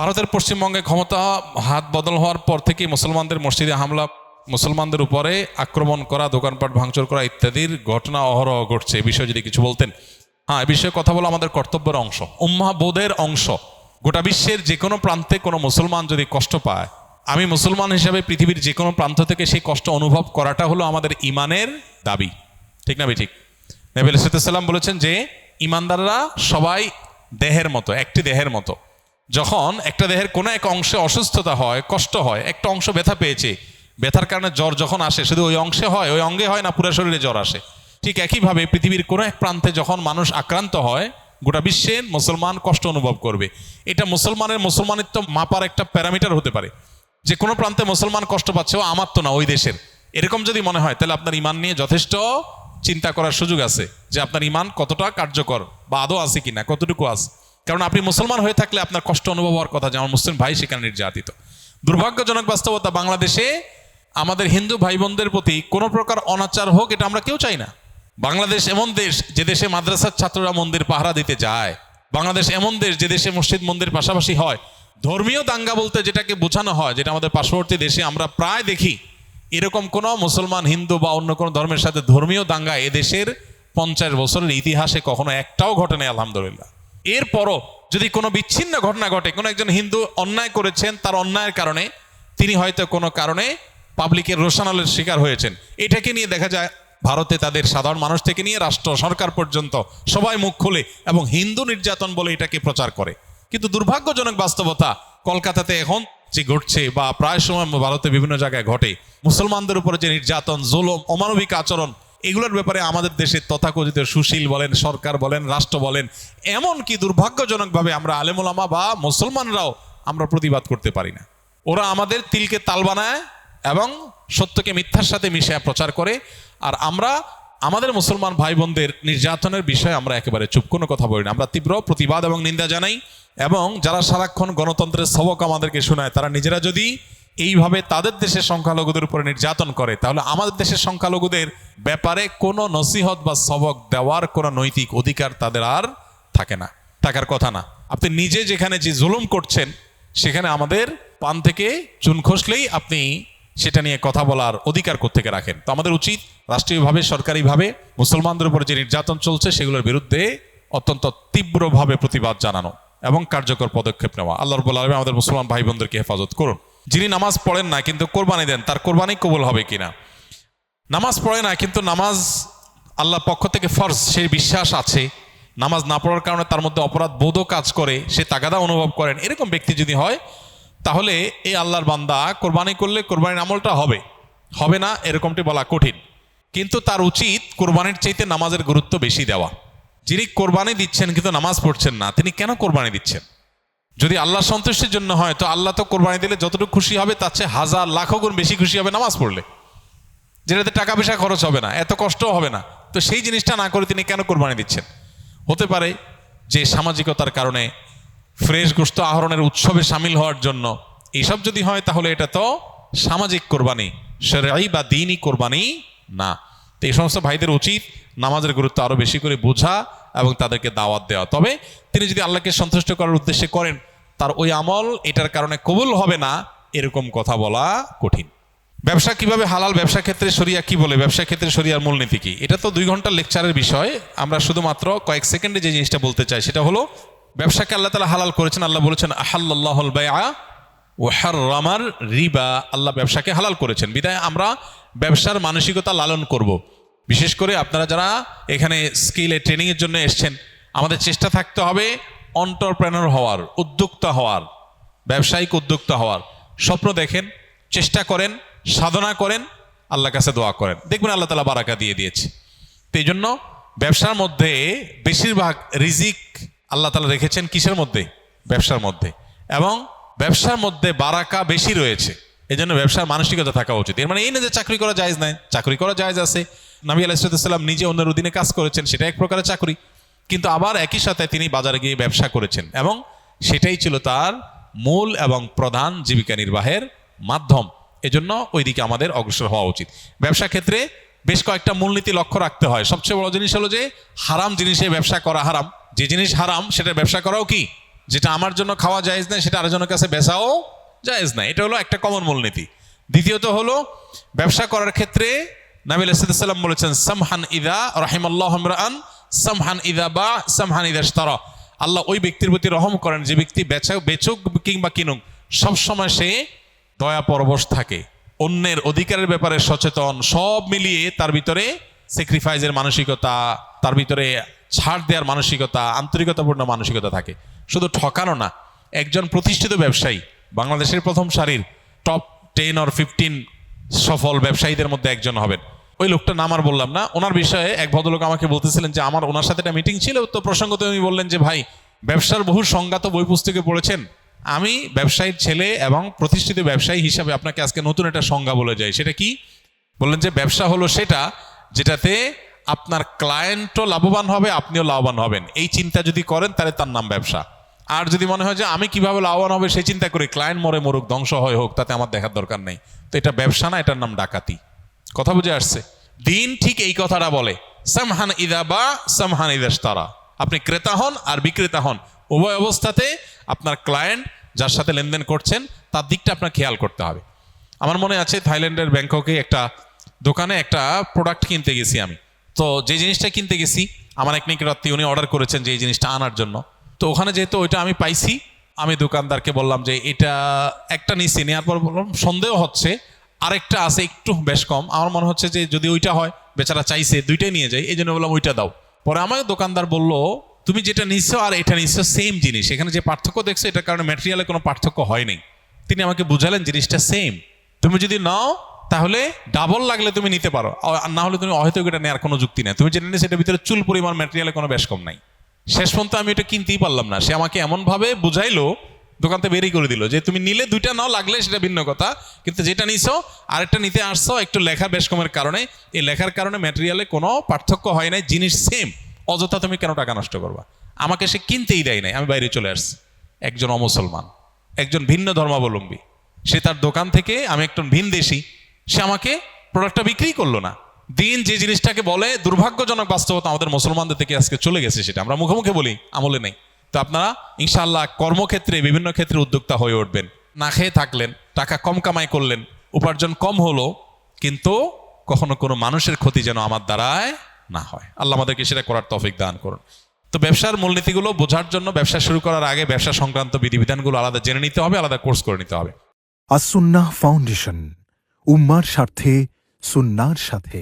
ভারতের পশ্চিমবঙ্গে ক্ষমতা হাত বদল হওয়ার পর থেকে মুসলমানদের মসজিদে হামলা, মুসলমানদের উপরে আক্রমণ করা, দোকানপাট ভাঙচুর করা ইত্যাদির ঘটনা অহরহ ঘটছে। এই বিষয়ে যদি কিছু বলতেন। হ্যাঁ, এ বিষয়ে কথা বলা আমাদের কর্তব্যের অংশ, উম্মাহ বোধের অংশ। গোটা বিশ্বের যে কোনো প্রান্তে কোনো মুসলমান যদি কষ্ট পায়, আমি মুসলমান হিসাবে পৃথিবীর যে কোনো প্রান্ত থেকে সেই কষ্ট অনুভব করাটা হলো আমাদের ইমানের দাবি। ঠিক না? ঠিক। নবী আলাইহিস সালাম বলেছেন যে ইমানদাররা সবাই দেহের মতো, একটি দেহের মতো। যখন একটা দেহের কোনো এক অংশে অসুস্থতা হয়, কষ্ট হয়, একটা অংশ ব্যথা পেয়েছে, ব্যথার কারণে জ্বর যখন আসে শুধু ওই অংশে হয়, ওই অঙ্গে হয় না, পুরো শরীরে জ্বর আসে। ঠিক একইভাবে পৃথিবীর কোনো এক প্রান্তে যখন মানুষ আক্রান্ত হয়, গোটা বিশ্বের মুসলমান কষ্ট অনুভব করবে। এটা মুসলমানিত্ব মাপার একটা প্যারামিটার হতে পারে। যে কোনো প্রান্তে মুসলমান কষ্ট পাচ্ছে, ও আমার তো না, ওই দেশের। এরকম যদি মনে হয় তাহলে আপনার ইমান নিয়ে যথেষ্ট চিন্তা করার সুযোগ আছে যে আপনার ইমান কতটা কার্যকর বা আদৌ আছে কিনা, কতটুকু আছে। কারণ আপনি মুসলমান হয়ে থাকলে আপনার কষ্ট অনুভব হওয়ার কথা যে আমার মুসলিম ভাই সেখানে নির্যাতিত। দুর্ভাগ্যজনক বাস্তবতা, বাংলাদেশে আমাদের হিন্দু ভাই বোনদের প্রতি কোনো প্রকার অনাচার হোক, এটা আমরা কেউ চাই না। বাংলাদেশ এমন দেশ যে দেশে মাদ্রাসার ছাত্ররা মন্দির পাহারা দিতে যায়। বাংলাদেশ এমন দেশ যে দেশে মসজিদ মন্দির পাশাপাশি হয়। ধর্মীয় দাঙ্গা বলতে যেটাকে বোঝানো হয়, যেটা আমাদের পার্শ্ববর্তী দেশে আমরা প্রায় দেখি, এরকম কোনো মুসলমান, হিন্দু বা অন্য কোনো ধর্মের সাথে ধর্মীয় দাঙ্গা এদেশের 50 বছরের ইতিহাসে কখনো একটাও ঘটে নাই, আলহামদুলিল্লাহ। এরপরও যদি কোনো বিচ্ছিন্ন ঘটনা ঘটে, কোনো একজন হিন্দু অন্যায় করেছেন, তার অন্যায়ের কারণে তিনি হয়তো কোনো কারণে পাবলিকের রোষানলের শিকার হয়েছেন, এটাকে নিয়ে দেখা যায় ভারতে তাদের সাধারণ মানুষ থেকে নিয়ে রাষ্ট্র সরকার পর্যন্ত সবাই মুখ খোলে এবং হিন্দু নির্যাতন বলে এটাকে প্রচার করে। কিন্তু দুর্ভাগ্যজনক বাস্তবতা, কলকাতাতে এখন যে ঘটছে বা প্রায় সময় ভারতে বিভিন্ন জায়গায় ঘটে, মুসলমানদের উপরে যে নির্যাতন, জুলুম, অমানবিক আচরণ, এগুলোর ব্যাপারে আমাদের দেশের তথাকথিত সুশীল বলেন, সরকার বলেন, রাষ্ট্র বলেন, এমনকি দুর্ভাগ্যজনকভাবে আমরা আলেম ওলামা বা মুসলমানরাও আমরা প্রতিবাদ করতে পারি না। ওরা আমাদের তিলকে তাল বানায় এবং সত্যকে মিথ্যার সাথে মিশিয়ে প্রচার করে। আর আমরা আমাদের মুসলমান ভাই বোনদের নির্যাতনের বিষয়ে আমরা একেবারে চুপ, কোনো কথা বলি না। আমরা তীব্র প্রতিবাদ এবং নিন্দা জানাই। এবং যারা সারাক্ষণ গণতন্ত্রের সবক আমাদেরকে শোনায়, তারা নিজেরা যদি এইভাবে তাদের দেশের সংখ্যালঘুদের উপরে নির্যাতন করে, তাহলে আমাদের দেশের সংখ্যালঘুদের ব্যাপারে কোনো নসিহত বা সবক দেওয়ার কোনো নৈতিক অধিকার তাদের আর থাকে না, থাকার কথা না। আপনি নিজে যেখানে যে জুলুম করছেন, সেখানে আমাদের পান থেকে চুন খসলেই আপনি সেটা নিয়ে কথা বলার অধিকার কোত্থেকে রাখেন? তো আমাদের উচিত রাষ্ট্রীয়ভাবে, সরকারিভাবে মুসলমানদের উপর যে নির্যাতন চলছে সেগুলোর বিরুদ্ধে অত্যন্ত তীব্রভাবে প্রতিবাদ জানানো এবং কার্যকর পদক্ষেপ নেওয়া। আল্লাহ রাব্বুল আলামিন আমাদের মুসলমান ভাই বোনদেরকে হেফাজত করুন। যিনি নামাজ পড়েন না কিন্তু কোরবানি দেন, তার কোরবানি কবুল হবে কিনা? নামাজ পড়ে না কিন্তু নামাজ আল্লাহর পক্ষ থেকে ফরজ, সেই বিশ্বাস আছে। নামাজ না পড়ার কারণে তার মধ্যে অপরাধ বোধও কাজ করে, সে তাগাদা অনুভব করেন, এরকম ব্যক্তি যদি হয়, তাহলে এই আল্লাহর বান্দা কোরবানি করলে কোরবানির আমলটা হবে, হবে না এরকমটি বলা কঠিন। কিন্তু তার উচিত কোরবানির চাইতে নামাজের গুরুত্ব বেশি দেওয়া। যিনি কোরবানি দিচ্ছেন কিন্তু নামাজ পড়ছেন না, তিনি কেন কোরবানি দিচ্ছেন? যদি আল্লাহ সন্তুষ্টির জন্য হয়, তো আল্লাহ তো কোরবানি দিলে যতটুকু খুশি হবে তার চেয়ে হাজার লাখো গুণ বেশি খুশি হবে নামাজ পড়লে, যেটাতে টাকা পয়সা খরচ হবে না, এত কষ্টও হবে না। তো সেই জিনিসটা না করে তিনি কেন কোরবানি দিচ্ছেন? হতে পারে যে সামাজিকতার কারণে, ফ্রেশ গোশত আহরণের উৎসবে সামিল হওয়ার জন্য। এইসব যদি হয় তাহলে এটা তো সামাজিক কোরবানি, শরঈ বা দ্বীনি কোরবানি না। তো এই সমস্ত ভাইদের উচিত নামাজের গুরুত্ব আরো বেশি করে বোঝা এবং তাদেরকে দাওয়াত দেওয়া। তবে তিনি যদি আল্লাহকে সন্তুষ্ট করার উদ্দেশ্যে করেন, তার ওই আমল এটার কারণে কবুল হবে না, এরকম কথা বলা কঠিন। ব্যবসা কিভাবে হালাল, ব্যবসা ক্ষেত্রে শরিয়া কি বলে, ব্যবসা ক্ষেত্রে শরিয়ার মূলনীতি কি? এটা তো 2 ঘন্টার লেকচারের বিষয়। আমরা শুধুমাত্র কয়েক সেকেন্ডে যে জিনিসটা বলতে চাই সেটা হলো, ব্যবসাকে আল্লাহ তাআলা হালাল করেছেন। আল্লাহ বলেছেন আহাল্লাল্লাহুল বাইআ ওয়া হাররামার রিবা। আল্লাহ ব্যবসাকে হালাল করেছেন, বিধায় আমরা ব্যবসার মানসিকতা লালন করব। বিশেষ করে আপনারা যারা এখানে স্কিলে ট্রেনিংয়ের জন্য এসছেন, আমাদের চেষ্টা থাকতে হবে এন্টারপ্রেনার হওয়ার, উদ্যোক্তা হওয়ার, ব্যবসায়িক উদ্যোক্তা হওয়ার। স্বপ্ন দেখেন, চেষ্টা করেন, সাধনা করেন, আল্লাহর কাছে দোয়া করেন, দেখবেন আল্লাহ তাআলা বারাকা দিয়ে দিয়েছে। তো এই জন্য ব্যবসার মধ্যে বেশিরভাগ রিজিক আল্লাহ তাআলা রেখেছেন কিসের মধ্যে? ব্যবসার মধ্যে। এবং ব্যবসার মধ্যে বারাকা বেশি রয়েছে, এই জন্য ব্যবসার মানসিকতা থাকা উচিত। এর মানে এই না যে চাকরি করা জায়েজ নাই, চাকরি করা জায়েজ আছে। নবী আলাইহিস সালাম নিজে অন্যের অধীনে কাজ করেছেন, সেটা এক প্রকারের চাকরি। কিন্তু আবার একই সাথে তিনি বাজারে গিয়ে ব্যবসা করেছেন এবং সেটাই ছিল তার মূল এবং প্রধান জীবিকা নির্বাহের মাধ্যম। এজন্য ওই দিকে আমাদের অগ্রসর হওয়া উচিত। ব্যবসা ক্ষেত্রে বেশ কয়েকটা মূলনীতি লক্ষ্য রাখতে হয়। সবচেয়ে বড় জিনিস হলো যে হারাম জিনিসে ব্যবসা করা হারাম। যে জিনিস হারাম সেটা ব্যবসা করাও কি যেটা আমার জন্য খাওয়া জায়েজ না সেটা আরেকজনের কাছে বেচাও জায়েজ না। এটা হলো একটা কমন মূলনীতি। দ্বিতীয়ত হলো ব্যবসা করার ক্ষেত্রে নবী আলাইহিস সালাম বলেছেন সামহান ইদা রাহিমাল্লাহু ইমরাআন সামহান ইদা বা সামহান ইদা ইশতারা। আল্লাহ ওই ব্যক্তির প্রতি রহম করেন যে ব্যক্তি বেচুক কিংবা কিনুক সবসময় সে দয়া পরবশ থাকে, অন্যের অধিকারের ব্যাপারে সচেতন, সব মিলিয়ে তার ভিতরে স্যাক্রিফাইসের মানসিকতা, তার ভিতরে ছাড় দেওয়ার মানসিকতা, আন্তরিকতাপূর্ণ মানসিকতা থাকে। শুধু ঠকানো না, একজন প্রতিষ্ঠিত ব্যবসায়ী, বাংলাদেশের প্রথম সারির টপ 10 or 15 সফল ব্যবসায়ীদের মধ্যে একজন হবেন। ওই লোকটা নাম আর বললাম না। ওনার বিষয়ে এক ভদ্রলোক আমাকে বলতেছিলেন যে আমার ওনার সাথে একটা মিটিং ছিল, তো প্রসঙ্গত উনি বললেন যে ভাই, ব্যবসার বহু সংজ্ঞা তো বই পুস্তকে পড়েছেন, আমি ব্যবসায়ীর ছেলে এবং প্রতিষ্ঠিত ব্যবসায়ী হিসাবে আপনাকে আজকে নতুন একটা সংজ্ঞা বলে যাই। সেটা কি? বললেন যে ব্যবসা হলো সেটা যেটাতে আপনার ক্লায়েন্টও লাভবান হবে, আপনিও লাভবান হবেন। এই চিন্তা যদি করেন তাহলে তার নাম ব্যবসা। আর যদি মনে হয় যে আমি কিভাবে লাভবান হবে সেই চিন্তা করি, ক্লায়েন্ট মরে মরুক, ধ্বংস হয় হোক, তাতে আমার দেখার দরকার নেই, তো এটা ব্যবসা না, এটার নাম ডাকাতি। কথা বুঝে আসছে? দিন ঠিক এই কথাটা বলে, সামহান ইদা বা সামহান ইদা ইশতারা। আপনি ক্রেতা হন আর বিক্রেতা হন, উভয় অবস্থাতে আপনার ক্লায়েন্ট যার সাথে লেনদেন করছেন তার দিকটা আপনার খেয়াল করতে হবে। আমার মনে আছে থাইল্যান্ডের ব্যাংককে একটা দোকানে একটা প্রোডাক্ট কিনতে গেছি আমি। তো যে জিনিসটা কিনতে গেছি, আমার এক নিকটাত্মী উনি অর্ডার করেছেন যে এই জিনিসটা আনার জন্য। তো ওখানে যেহেতু ওইটা আমি পাইছি, আমি দোকানদারকে বললাম যে এটা একটা নিচ্ছি, নেওয়ার পর বললাম সন্দেহ হচ্ছে আরেকটা আছে একটু বেশ কম, আমার মনে হচ্ছে যে যদি ওইটা হয়, বেচারা চাইছে দুইটাই নিয়ে যাই, এই জন্য বললাম ওইটা দাও। পরে আমাকে দোকানদার বলল তুমি যেটা নিচ্ছ আর এটা নিচ্ছ সেম জিনিস, এখানে যে পার্থক্য দেখছো এটার কারণে ম্যাটেরিয়ালে কোনো পার্থক্য হয়নি। তিনি আমাকে বুঝালেন জিনিসটা সেম, তুমি যদি নাও তাহলে ডাবল লাগলে তুমি নিতে পারো, আর না হলে তুমি হয়তো এটা নেওয়ার কোনো যুক্তি নেই, তুমি যেটা নিয়ে সেটার ভিতরে চুল পরিমাণ ম্যাটেরিয়ালে কোনো বেশ কম নাই। শেষ পর্যন্ত আমি এটা কিনতেই পারলাম না। সে আমাকে এমনভাবে বুঝাইলো, দোকান থেকে বেরিয়ে করে দিল যে তুমি নিলে দুইটা নাও, লাগলে সেটা ভিন্ন কথা, কিন্তু যেটা নিছো আরেকটা নিতে আসছো একটু লেখা বেশ কমের কারণে, এই লেখার কারণে ম্যাটেরিয়ালে কোনো পার্থক্য হয় নাই, জিনিস সেম, অযথা তুমি কেন টাকা নষ্ট করবা। আমাকে সে কিনতেই দেয় নাই, আমি বাইরে চলে আসছি। একজন অমুসলমান, একজন ভিন্ন ধর্মাবলম্বী, সে তার দোকান থেকে, আমি একজন ভিনদেশী, সে আমাকে প্রোডাক্টটা বিক্রি করলো না। দিন যে জিনিসটাকে বলে দুর্ভাগ্যজনক বাস্তবতা আমাদের মুসলমানদের থেকে আজকে চলে গেছে, সেটা আমরা মুখে মুখে বলি, আমলে নেই। তো আপনারা ইনশাআল্লাহ কর্মক্ষেত্রে বিভিন্ন ক্ষেত্রে উদ্যোক্তা হয়ে উঠবেন। না খেয়ে থাকলেন, টাকা কম কামাই করলেন, উপার্জন কম হলো, কিন্তু কখনো কোনো মানুষের ক্ষতি যেন আমার দ্বারায় না হয়। আল্লাহ আমাদেরকে সেটা করার তৌফিক দান করুন। তো ব্যবসার মূলনীতিগুলো বোঝার জন্য ব্যবসা শুরু করার আগে ব্যবসা সংক্রান্ত বিধিবিধানগুলো আলাদা জেনে নিতে হবে, আলাদা কোর্স করে নিতে হবে। আস-সুন্নাহ ফাউন্ডেশন, উম্মার স্বার্থে সুন্নাহর সাথে।